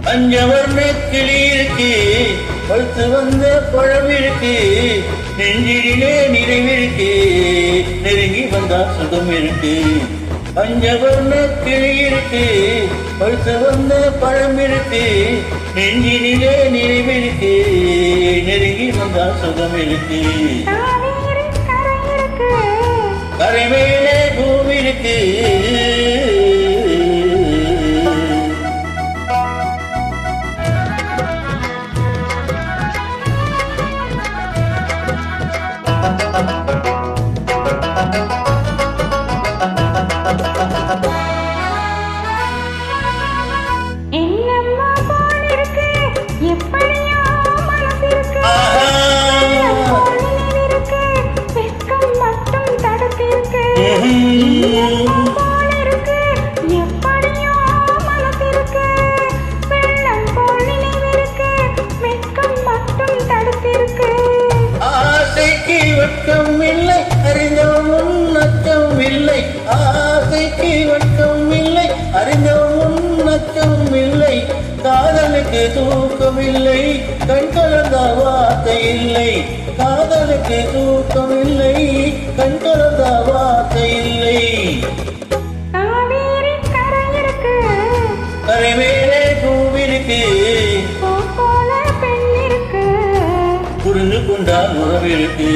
பஞ்சவர்ண கிளி இருக்கு, பழுத்து வந்த பழம் இருக்கு, நெஞ்சிலே நிறைவிருக்கு, நெருங்கி வந்தா சுகம் இருக்கு. பஞ்சவர்ண கிளி இருக்கு, பழுத்து வந்த பழம் இருக்கு, நெஞ்சிலே நிறைவிருக்கு, நெருங்கி வந்தா சுகம் இருக்கு. கரை மேலே பூமி இருக்கு, வெட்கம் இல்லை அறிந்தவன் நச்சம் இல்லை, ஆசைக்கு வெட்கம் இல்லை அறிந்தவன் நச்சம் இல்லை, காதலுக்கு தூக்கம் இல்லை கண் கலந்த வார்த்தை இல்லை, காதலுக்கு தூக்கம் இல்லை கண் கலந்த வார்த்தை இல்லை. கரை மேலே பூவிருக்கு, புரிந்து கொண்டால் உறவிருக்கு.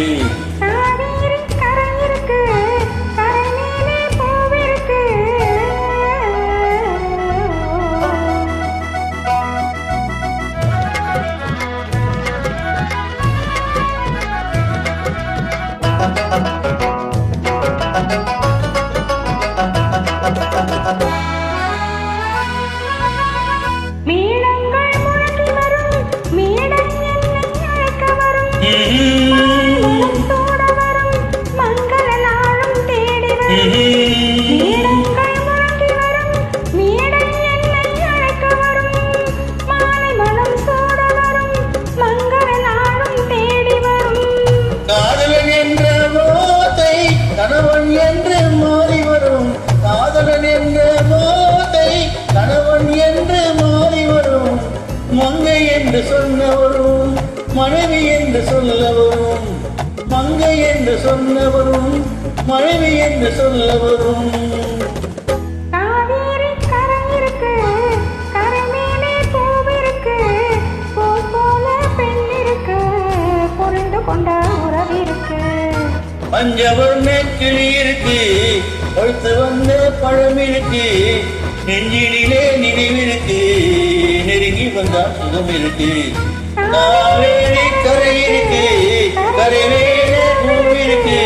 காதலன் என்ற போதை கணவன் என்று மாறி வரும், காதலன் என்ற போதை கணவன் என்று மாறி வரும், மங்கை என்று சொன்னவரும் மனைவி என்று சொல்லவரும், மங்கை என்று சொன்னவரும் மனைவி என்று சொல்லவரும். பஞ்சவர்ண கிளி இருக்கு, பழுத்து வந்த பழம் இருக்கு, நெஞ்சிலே நினைவிருக்கு, நெருங்கி வந்தா சுகம் இருக்கு. காவேரி கரை இருக்கு, கரை மேலே பூ இருக்கு.